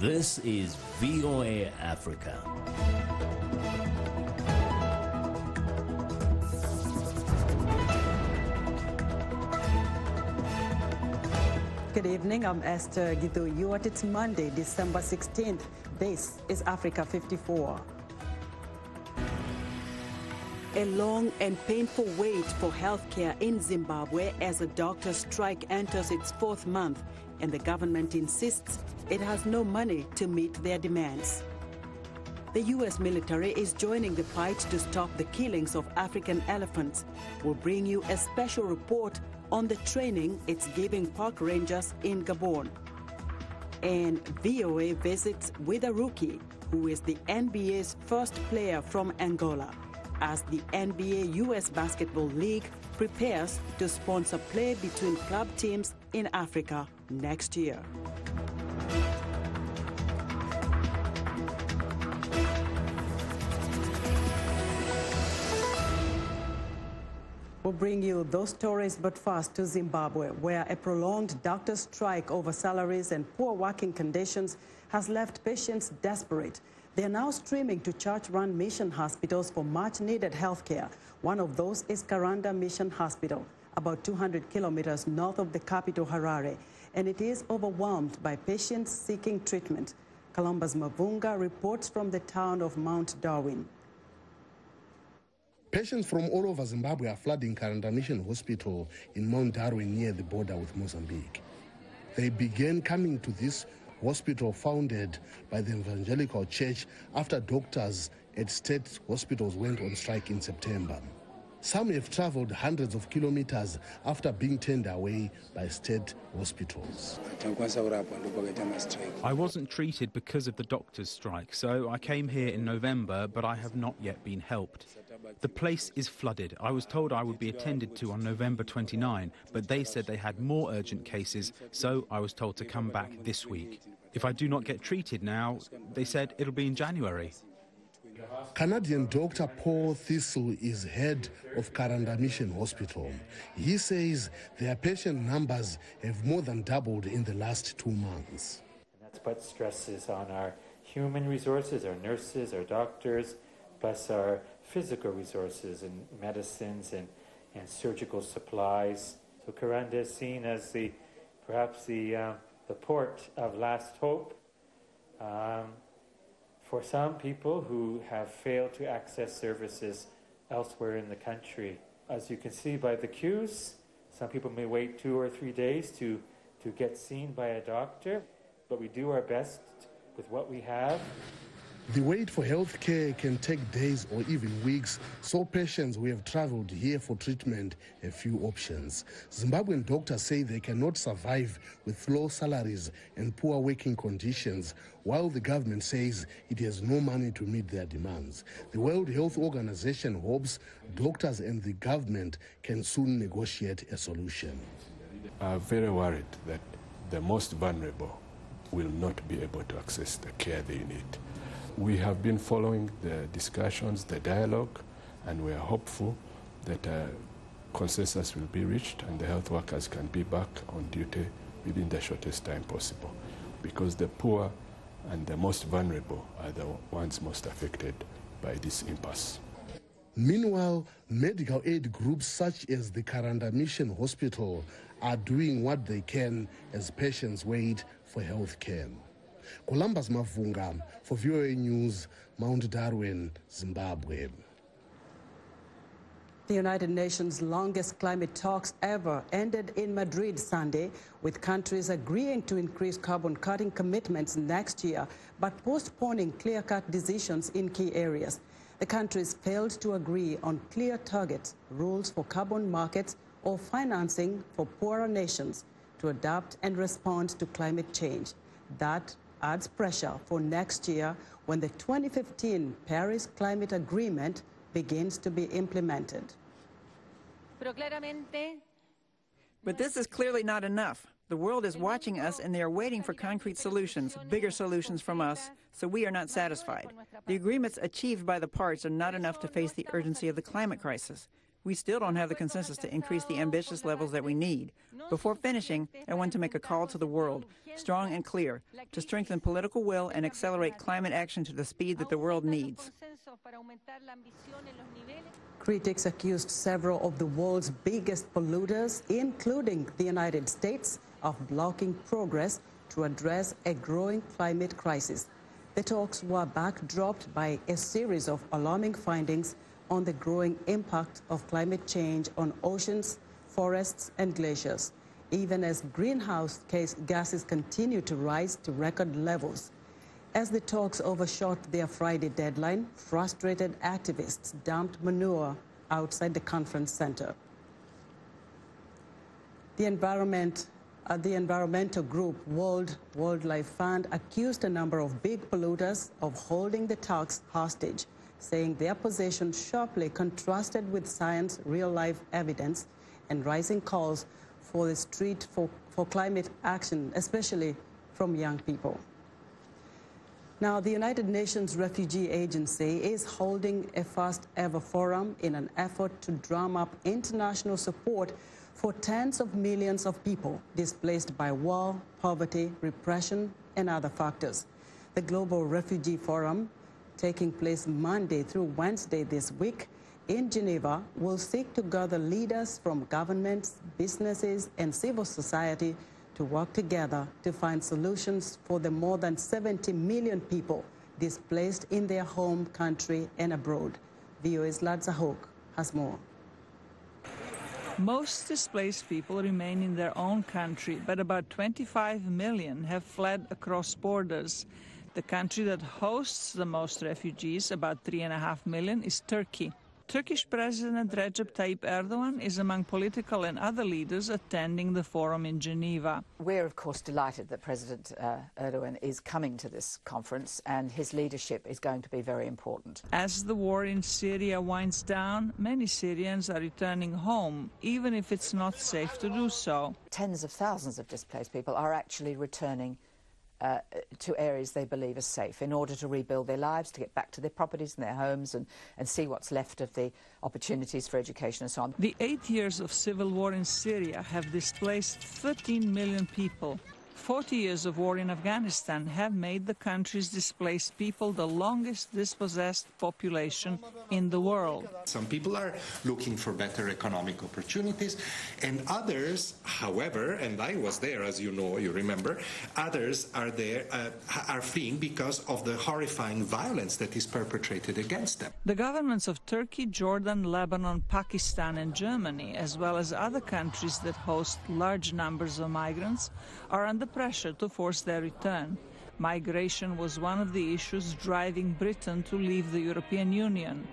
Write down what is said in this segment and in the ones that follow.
This is VOA Africa. Good evening, I'm Esther Githu. It's Monday, December 16th. This is Africa 54. A long and painful wait for healthcare in Zimbabwe as a doctor's strike enters its fourth month, and the government insists it has no money to meet their demands. The U.S. military is joining the fight to stop the killings of African elephants. We'll bring you a special report on the training it's giving park rangers in Gabon. And VOA visits with a rookie who is the NBA's first player from Angola, as the NBA U.S. Basketball League prepares to sponsor play between club teams in Africa next year. We'll bring you those stories, but first to Zimbabwe, where a prolonged doctor strike over salaries and poor working conditions has left patients desperate. They are now streaming to church-run mission hospitals for much-needed health care. One of those is Karanda Mission Hospital, about 200 kilometers north of the capital, Harare, and it is overwhelmed by patients seeking treatment. Columbus Mavunga reports from the town of Mount Darwin. Patients from all over Zimbabwe are flooding Karanda Mission Hospital in Mount Darwin near the border with Mozambique. They began coming to this hospital founded by the Evangelical Church after doctors at state hospitals went on strike in September. Some have traveled hundreds of kilometers after being turned away by state hospitals. I wasn't treated because of the doctor's strike, so I came here in November, but I have not yet been helped. The place is flooded. I was told I would be attended to on November 29, but they said they had more urgent cases, so I was told to come back this week. If I do not get treated now, they said it'll be in January. Canadian Dr. Paul Thistle is head of Karanda Mission Hospital. He says their patient numbers have more than doubled in the last 2 months. And that's what stresses on our human resources, our nurses, our doctors, plus our physical resources and medicines and surgical supplies. So Karanda is seen as perhaps the port of last hope for some people who have failed to access services elsewhere in the country. As you can see by the queues, some people may wait 2 or 3 days to get seen by a doctor, but we do our best with what we have. The wait for health care can take days or even weeks, so patients who have traveled here for treatment have few options. Zimbabwean doctors say they cannot survive with low salaries and poor working conditions, while the government says it has no money to meet their demands. The World Health Organization hopes doctors and the government can soon negotiate a solution. I'm very worried that the most vulnerable will not be able to access the care they need. We have been following the discussions, the dialogue, and we are hopeful that a consensus will be reached and the health workers can be back on duty within the shortest time possible, because the poor and the most vulnerable are the ones most affected by this impasse. Meanwhile, medical aid groups such as the Karanda Mission Hospital are doing what they can as patients wait for health care. Columbus Mavunga for VOA News, Mount Darwin, Zimbabwe. The United Nations' longest climate talks ever ended in Madrid Sunday, with countries agreeing to increase carbon-cutting commitments next year, but postponing clear-cut decisions in key areas. The countries failed to agree on clear targets, rules for carbon markets, or financing for poorer nations to adapt and respond to climate change. That adds pressure for next year when the 2015 Paris Climate Agreement begins to be implemented. But this is clearly not enough. The world is watching us and they are waiting for concrete solutions, bigger solutions from us, so we are not satisfied. The agreements achieved by the parts are not enough to face the urgency of the climate crisis. We still don't have the consensus to increase the ambitious levels that we need. Before finishing, I want to make a call to the world, strong and clear, to strengthen political will and accelerate climate action to the speed that the world needs. Critics accused several of the world's biggest polluters, including the United States, of blocking progress to address a growing climate crisis. The talks were backdropped by a series of alarming findings on the growing impact of climate change on oceans, forests, and glaciers, even as greenhouse gases continue to rise to record levels. As the talks overshot their Friday deadline, frustrated activists dumped manure outside the conference center. The environmental group World Wildlife Fund accused a number of big polluters of holding the talks hostage, saying their position sharply contrasted with science, real-life evidence, and rising calls for the street for climate action, especially from young people. Now, the United Nations Refugee Agency is holding a first-ever forum in an effort to drum up international support for tens of millions of people displaced by war, poverty, repression, and other factors. The Global Refugee Forum, taking place Monday through Wednesday this week in Geneva, will seek to gather leaders from governments, businesses, and civil society to work together to find solutions for the more than 70 million people displaced in their home country and abroad. VOA's Ladza Hoke has more. Most displaced people remain in their own country, but about 25 million have fled across borders. The country that hosts the most refugees, about 3.5 million, is Turkey. Turkish President Recep Tayyip Erdogan is among political and other leaders attending the forum in Geneva. We're, of course, delighted that President Erdogan is coming to this conference, and his leadership is going to be very important. As the war in Syria winds down, many Syrians are returning home, even if it's not safe to do so. Tens of thousands of displaced people are actually returning to areas they believe are safe in order to rebuild their lives, to get back to their properties and their homes and see what's left of the opportunities for education and so on. The 8 years of civil war in Syria have displaced 13 million people. 40 years of war in Afghanistan have made the country's displaced people the longest dispossessed population in the world. Some people are looking for better economic opportunities, and others, however, and I was there, as you know, you remember, others are there, are fleeing because of the horrifying violence that is perpetrated against them. The governments of Turkey, Jordan, Lebanon, Pakistan, and Germany, as well as other countries that host large numbers of migrants, are under pressure to force their return. Migration was one of the issues driving Britain to leave the European Union.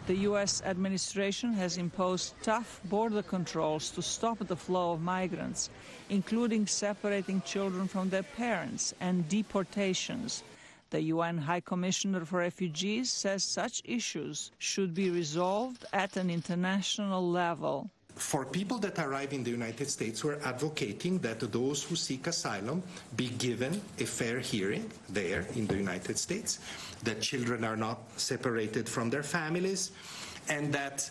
The U.S. administration has imposed tough border controls to stop the flow of migrants, including separating children from their parents and deportations. The UN High Commissioner for Refugees says such issues should be resolved at an international level. For people that arrive in the United States, we're advocating that those who seek asylum be given a fair hearing there in the United States, that children are not separated from their families, and that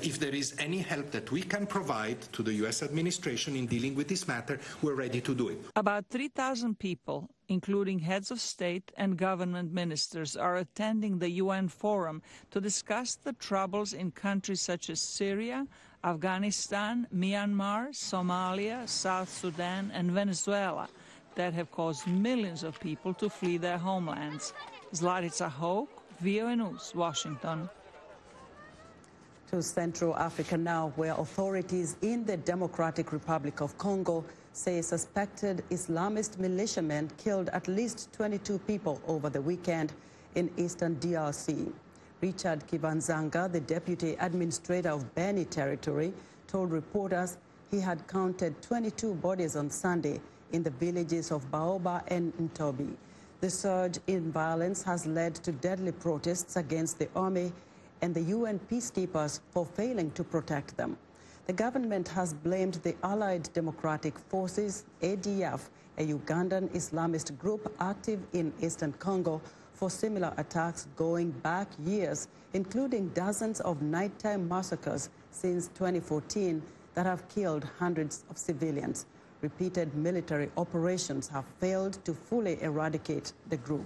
if there is any help that we can provide to the U.S. administration in dealing with this matter, we're ready to do it. About 3,000 people, including heads of state and government ministers, are attending the UN forum to discuss the troubles in countries such as Syria, Afghanistan, Myanmar, Somalia, South Sudan, and Venezuela that have caused millions of people to flee their homelands. Zlatica Hoke, VOA News, Washington. To Central Africa now, where authorities in the Democratic Republic of Congo say suspected Islamist militiamen killed at least 22 people over the weekend in eastern DRC. Richard Kibanzanga, the deputy administrator of Beni territory, told reporters he had counted 22 bodies on Sunday in the villages of Baoba and Ntobi. The surge in violence has led to deadly protests against the army and the UN peacekeepers for failing to protect them. The government has blamed the Allied Democratic Forces, ADF, a Ugandan Islamist group active in eastern Congo, for similar attacks going back years, including dozens of nighttime massacres since 2014 that have killed hundreds of civilians. Repeated military operations have failed to fully eradicate the group.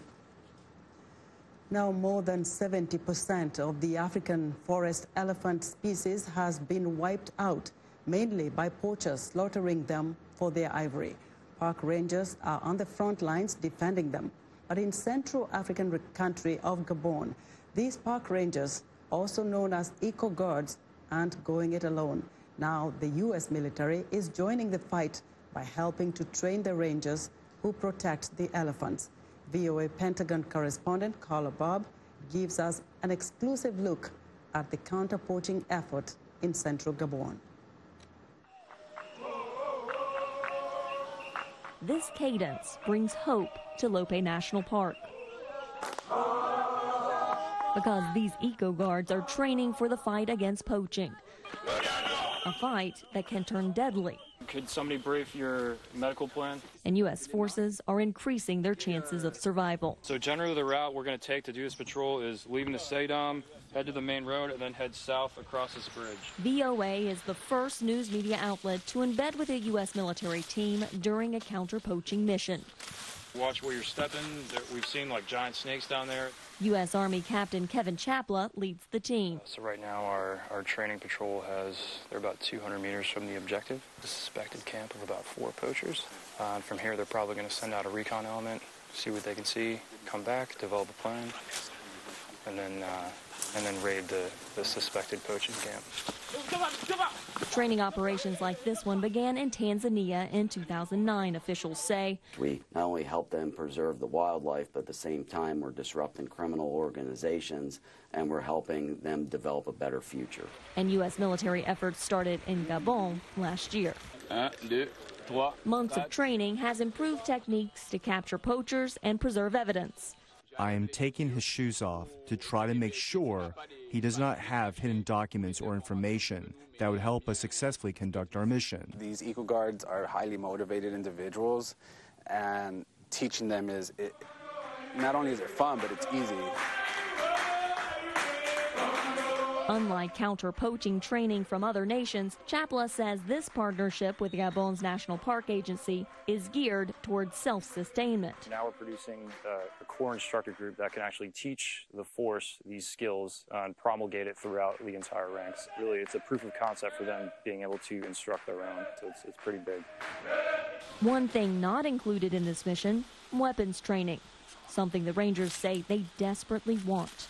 Now, more than 70% of the African forest elephant species has been wiped out, mainly by poachers slaughtering them for their ivory. Park rangers are on the front lines defending them. But in Central African country of Gabon, these park rangers, also known as eco-guards, aren't going it alone. Now, the U.S. military is joining the fight by helping to train the rangers who protect the elephants. VOA Pentagon correspondent Carla Bob gives us an exclusive look at the counter-poaching effort in central Gabon. This cadence brings hope to Lope National Park, because these eco-guards are training for the fight against poaching, a fight that can turn deadly. Could somebody brief your medical plan? And U.S. forces are increasing their chances of survival. So generally the route we're going to take to do this patrol is leaving the Saydam, head to the main road, and then head south across this bridge. VOA is the first news media outlet to embed with a U.S. military team during a counter-poaching mission. Watch where you're stepping. We've seen like giant snakes down there. U.S. Army Captain Kevin Chapla leads the team. So right now our training patrol they're about 200 meters from the objective, the suspected camp of about 4 poachers. From here they're probably going to send out a recon element, see what they can see, come back, develop a plan, and then raid the suspected poaching camp. Training operations like this one began in Tanzania in 2009, officials say. We not only help them preserve the wildlife, but at the same time we're disrupting criminal organizations and we're helping them develop a better future. And U.S. military efforts started in Gabon last year. Months of training has improved techniques to capture poachers and preserve evidence. I am taking his shoes off to try to make sure he does not have hidden documents or information that would help us successfully conduct our mission. These eco-guards are highly motivated individuals, and teaching them not only is it fun, but it's easy. Unlike counter-poaching training from other nations, Chapla says this partnership with Gabon's National Park Agency is geared towards self-sustainment. Now we're producing a core instructor group that can actually teach the force these skills and promulgate it throughout the entire ranks. Really, it's a proof of concept for them being able to instruct their own, so it's pretty big. One thing not included in this mission, weapons training, something the Rangers say they desperately want.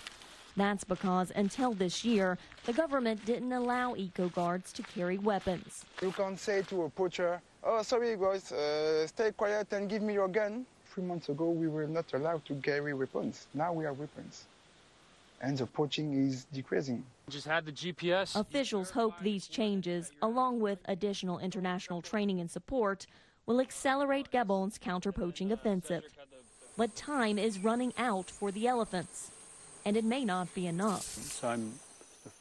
That's because until this year, the government didn't allow eco-guards to carry weapons. You can't say to a poacher, "Oh, sorry guys, stay quiet and give me your gun." 3 months ago, we were not allowed to carry weapons. Now we have weapons. And the poaching is decreasing. Just had the GPS. Officials hope these changes, along with additional international training and support, will accelerate Gabon's counter-poaching offensive. But time is running out for the elephants. And it may not be enough. So I'm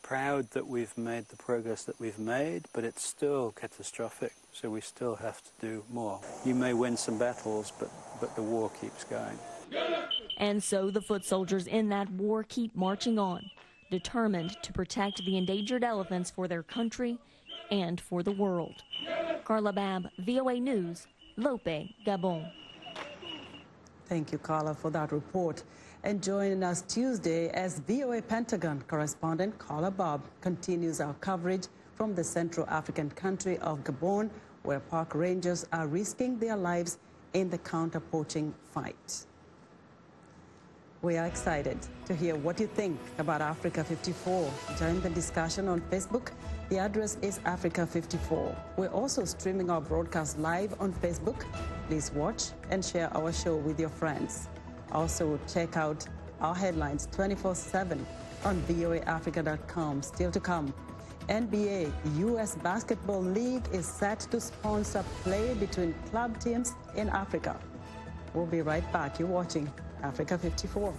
proud that we've made the progress that we've made, but it's still catastrophic, so we still have to do more. You may win some battles, but the war keeps going. And so the foot soldiers in that war keep marching on, determined to protect the endangered elephants for their country and for the world. Carla Babb, VOA News, Lope, Gabon. Thank you, Carla, for that report. And joining us Tuesday as VOA Pentagon correspondent Carla Bob continues our coverage from the Central African country of Gabon, where park rangers are risking their lives in the counter-poaching fight. We are excited to hear what you think about Africa 54. Join the discussion on Facebook. The address is Africa 54. We're also streaming our broadcast live on Facebook. Please watch and share our show with your friends. Also, check out our headlines 24/7 on voaafrica.com. Still to come, NBA U.S. Basketball League is set to sponsor play between club teams in Africa. We'll be right back. You're watching Africa 54.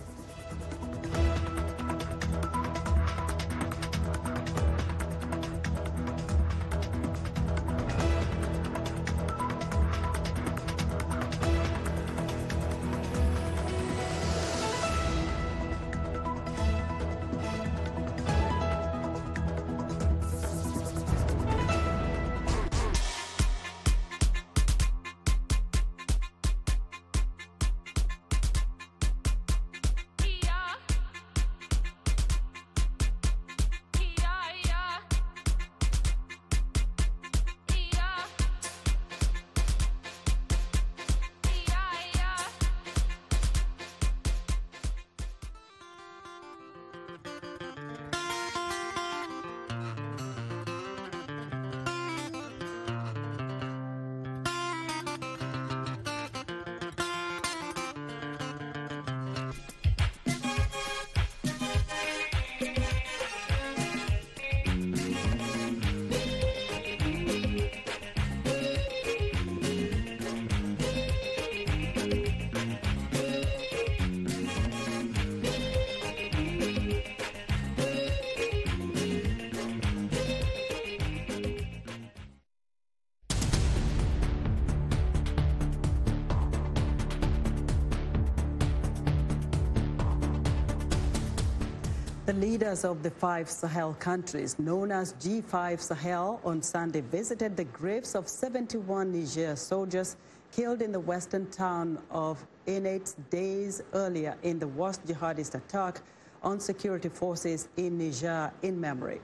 The leaders of the 5 Sahel countries, known as G5 Sahel, on Sunday visited the graves of 71 Niger soldiers killed in the western town of Enait days earlier in the worst jihadist attack on security forces in Niger in memory.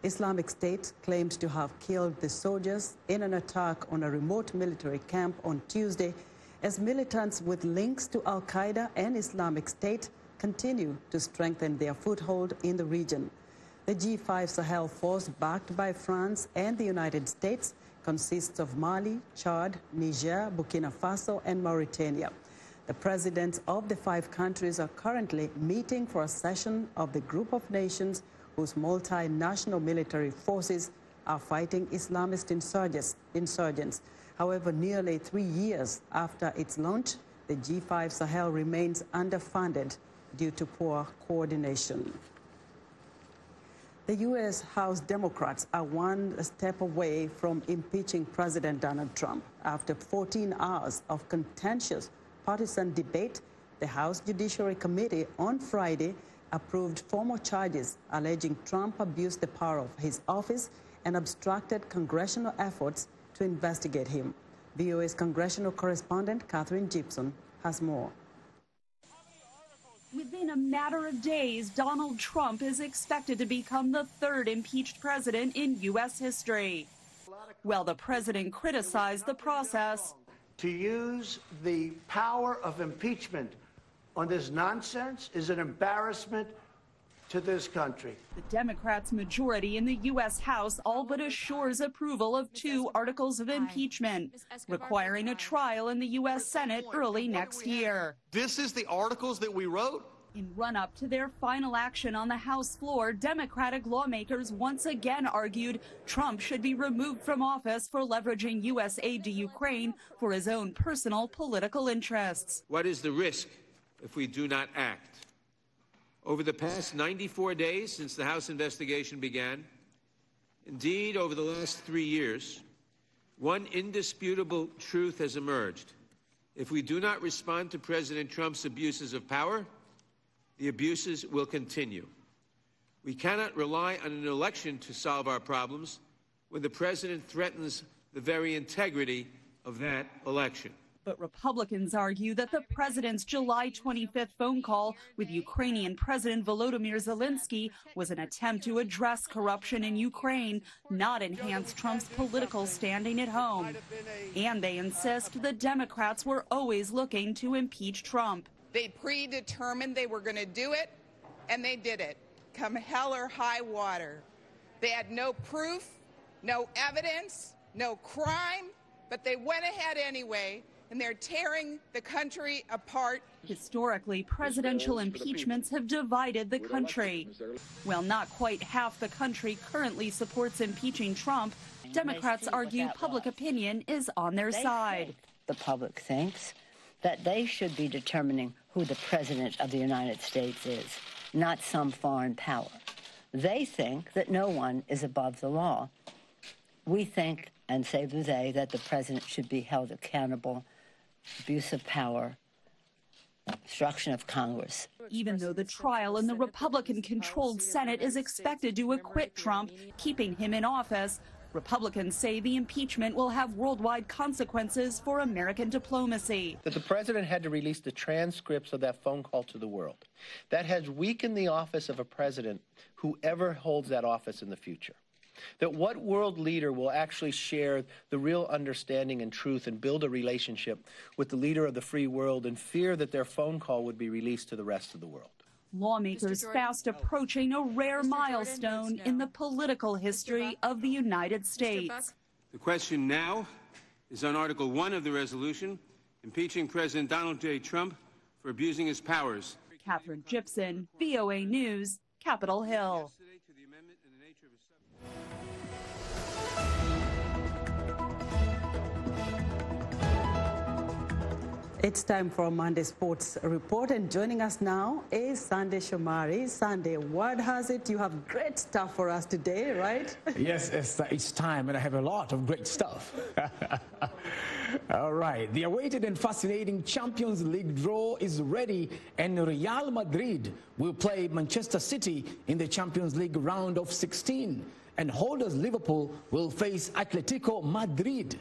Islamic State claimed to have killed the soldiers in an attack on a remote military camp on Tuesday, as militants with links to Al-Qaeda and Islamic State continue to strengthen their foothold in the region. The G5 Sahel force, backed by France and the United States, consists of Mali, Chad, Niger, Burkina Faso, and Mauritania. The presidents of the 5 countries are currently meeting for a session of the group of nations whose multinational military forces are fighting Islamist insurgents. However, nearly 3 years after its launch, the G5 Sahel remains underfunded due to poor coordination. The U.S. House Democrats are one step away from impeaching President Donald Trump. After 14 hours of contentious partisan debate, the House Judiciary Committee on Friday approved 4 more charges alleging Trump abused the power of his office and obstructed congressional efforts to investigate him. VOA's congressional correspondent Catherine Gibson has more. Within a matter of days, Donald Trump is expected to become the 3rd impeached president in U.S. history. Well, the president criticized the process. To use the power of impeachment on this nonsense is an embarrassment to this country. The Democrats' majority in the U.S. House all but assures approval of 2 articles of impeachment, requiring a trial in the U.S. Senate early next year. This is the articles that we wrote? In run-up to their final action on the House floor, Democratic lawmakers once again argued Trump should be removed from office for leveraging U.S. aid to Ukraine for his own personal political interests. What is the risk if we do not act? Over the past 94 days since the House investigation began, indeed over the last 3 years, one indisputable truth has emerged. If we do not respond to President Trump's abuses of power, the abuses will continue. We cannot rely on an election to solve our problems when the president threatens the very integrity of that election. But Republicans argue that the president's July 25th phone call with Ukrainian President Volodymyr Zelensky was an attempt to address corruption in Ukraine, not enhance Trump's political standing at home. And they insist the Democrats were always looking to impeach Trump. They predetermined they were going to do it, and they did it, come hell or high water. They had no proof, no evidence, no crime, but they went ahead anyway, and they're tearing the country apart. Historically, presidential impeachments have divided the country. While not quite half the country currently supports impeaching Trump, Democrats argue public opinion is on their side. The public thinks that they should be determining who the president of the United States is, not some foreign power. They think that no one is above the law. We think, and say do they, that the president should be held accountable. Abuse of power, obstruction of Congress. Even though the trial in the Republican-controlled Senate is expected to acquit Trump, keeping him in office, Republicans say the impeachment will have worldwide consequences for American diplomacy. That the president had to release the transcripts of that phone call to the world. That has weakened the office of a president, whoever holds that office in the future. That what world leader will actually share the real understanding and truth and build a relationship with the leader of the free world and fear that their phone call would be released to the rest of the world? Lawmakers fast approaching a rare milestone in the political history of the United States. The question now is on Article 1 of the resolution, impeaching President Donald J. Trump for abusing his powers. Catherine Gibson, VOA News, Capitol Hill. It's time for Monday Sports Report, and joining us now is Sunday Shomari. Sunday, what has it? You have great stuff for us today, right? Yes, it's time, and I have a lot of great stuff. All right, the awaited and fascinating Champions League draw is ready, and Real Madrid will play Manchester City in the Champions League round of 16, and holders Liverpool will face Atletico Madrid.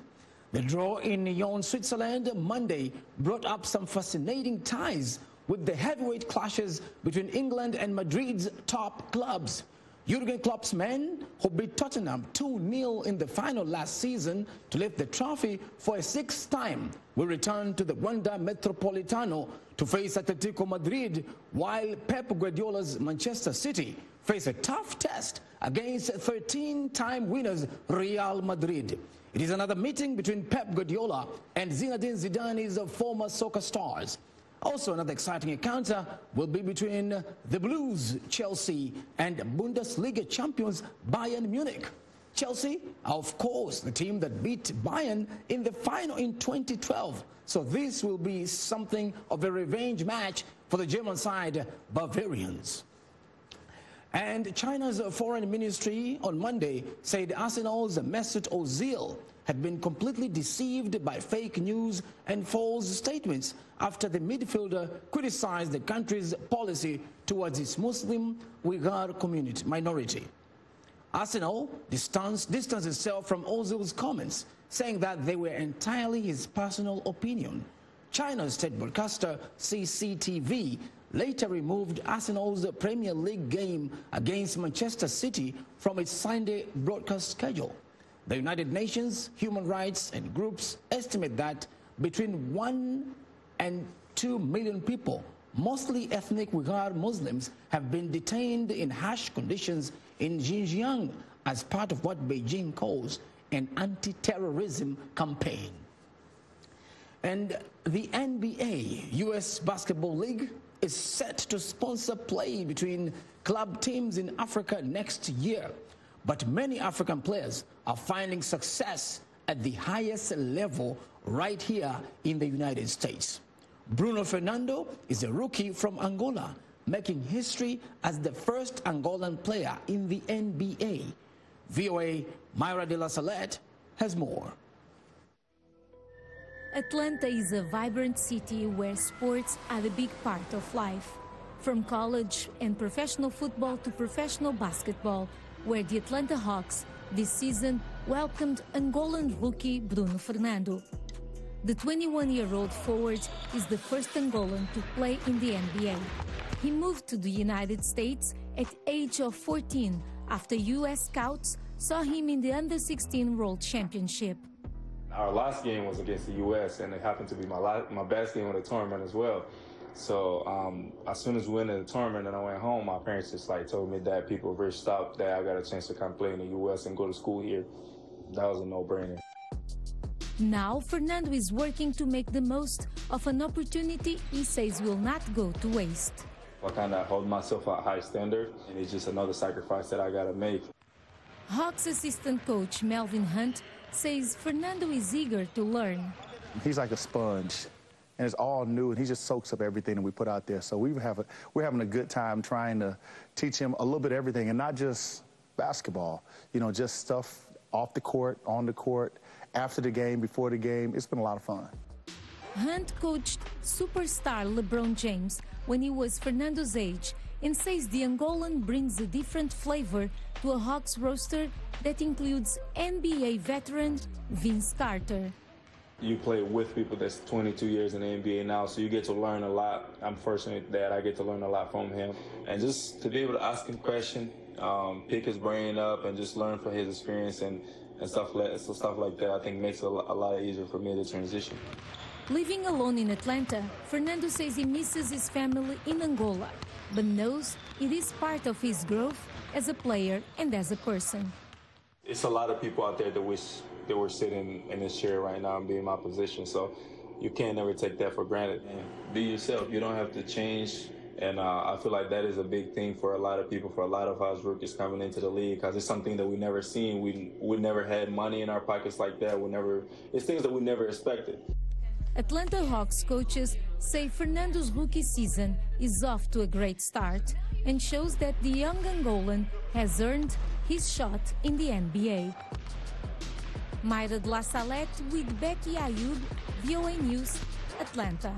The draw in Lyon, Switzerland, Monday brought up some fascinating ties with the heavyweight clashes between England and Madrid's top clubs. Jurgen Klopp's men, who beat Tottenham 2-0 in the final last season to lift the trophy for a sixth time, will return to the Wanda Metropolitano to face Atletico Madrid, while Pep Guardiola's Manchester City face a tough test against 13-time winners Real Madrid. It is another meeting between Pep Guardiola and Zinedine Zidane's former soccer stars. Also, another exciting encounter will be between the Blues, Chelsea, and Bundesliga champions Bayern Munich. Chelsea, of course, the team that beat Bayern in the final in 2012. So this will be something of a revenge match for the German side Bavarians. And China's foreign ministry on Monday said Arsenal's Mesut Ozil had been completely deceived by fake news and false statements after the midfielder criticized the country's policy towards its Muslim Uyghur community minority. Arsenal distanced itself from Ozil's comments, saying that they were entirely his personal opinion. China's state broadcaster CCTV later removed Arsenal's Premier League game against Manchester City from its Sunday broadcast schedule. The United Nations, human rights and groups estimate that between 1 and 2 million people, mostly ethnic Uyghur Muslims, have been detained in harsh conditions in Xinjiang as part of what Beijing calls an anti-terrorism campaign. And the NBA, U.S. Basketball League, is set to sponsor play between club teams in Africa next year. But many African players are finding success at the highest level right here in the United States. Bruno Fernando is a rookie from Angola, making history as the first Angolan player in the NBA. VOA Myra de la Salette has more. Atlanta is a vibrant city where sports are a big part of life. From college and professional football to professional basketball, where the Atlanta Hawks this season welcomed Angolan rookie Bruno Fernando. The 21-year-old forward is the first Angolan to play in the NBA. He moved to the United States at age of 14 after U.S. scouts saw him in the Under-16 World Championship. Our last game was against the U.S., and it happened to be my best game of the tournament as well. So as soon as we went in the tournament and I went home, my parents just told me that people were reached out that I got a chance to come play in the U.S. and go to school here. That was a no-brainer. Now, Fernando is working to make the most of an opportunity he says will not go to waste. I kind of hold myself at a high standard, and it's just another sacrifice that I got to make. Hawks assistant coach Melvin Hunt says Fernando is eager to learn. He's like a sponge, and it's all new, and he just soaks up everything that we put out there. So we're having a good time trying to teach him a little bit of everything, and not just basketball, just stuff off the court, on the court, after the game, before the game. It's been a lot of fun. Hunt coached superstar LeBron James when he was Fernando's age and says the Angolan brings a different flavor to a Hawks roster that includes NBA veteran Vince Carter. You play with people that's 22 years in the NBA now, so you get to learn a lot. I'm fortunate that I get to learn a lot from him. And just to be able to ask him questions, pick his brain up, and just learn from his experience and stuff like that, I think makes it a lot easier for me to transition. Living alone in Atlanta, Fernando says he misses his family in Angola, but knows it is part of his growth as a player and as a person. It's a lot of people out there that wish they were sitting in this chair right now and be in my position, so you can't never take that for granted. Be yourself. You don't have to change, and I feel like that is a big thing for a lot of people, for a lot of us rookies coming into the league, because it's something that we never seen. We never had money in our pockets like that. It's things that we never expected. Atlanta Hawks coaches say Fernando's rookie season is off to a great start and shows that the young Angolan has earned his shot in the NBA. Mayra de la Salette with Becky Ayoub, VOA News, Atlanta.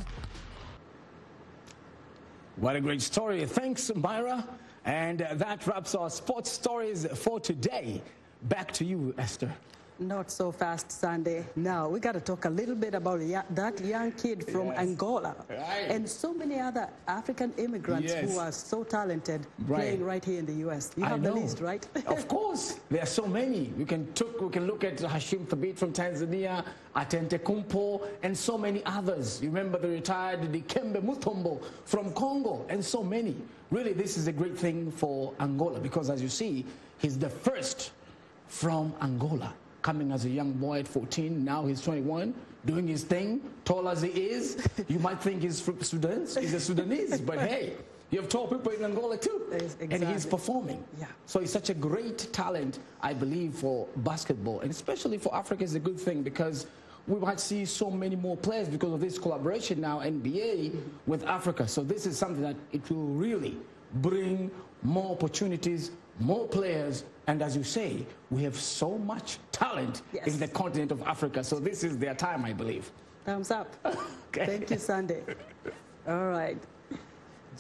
What a great story. Thanks, Myra. And that wraps our sports stories for today. Back to you, Esther. Not so fast, Sunday. Now, we got to talk a little bit about that young kid from Angola. Right. And so many other African immigrants who are so talented playing right here in the U.S. You have the list, right? Of course. There are so many. We can look at Hashim Thabit from Tanzania, Atente Kumpo, and so many others. You remember the retired Dikembe Mutombo from Congo, and so many. Really, this is a great thing for Angola because, as you see, he's the first from Angola. Coming as a young boy at 14, now he's 21, doing his thing, tall as he is. You might think he's from Sudan, he's a Sudanese, but hey, you have tall people in Angola too, and he's performing. Yeah. So he's such a great talent, I believe, for basketball, and especially for Africa is a good thing because we might see so many more players because of this collaboration now, NBA with Africa. So this is something that it will really bring more opportunities, more players, and as you say, we have so much talent in the continent of Africa. So this is their time, I believe. Thumbs up. Okay. Thank you, Sunday. All right.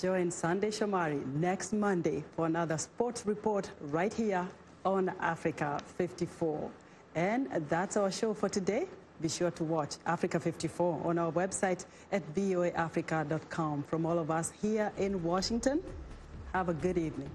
Join Sunday Shomari next Monday for another sports report right here on Africa 54. And that's our show for today. Be sure to watch Africa 54 on our website at voaafrica.com. From all of us here in Washington, have a good evening.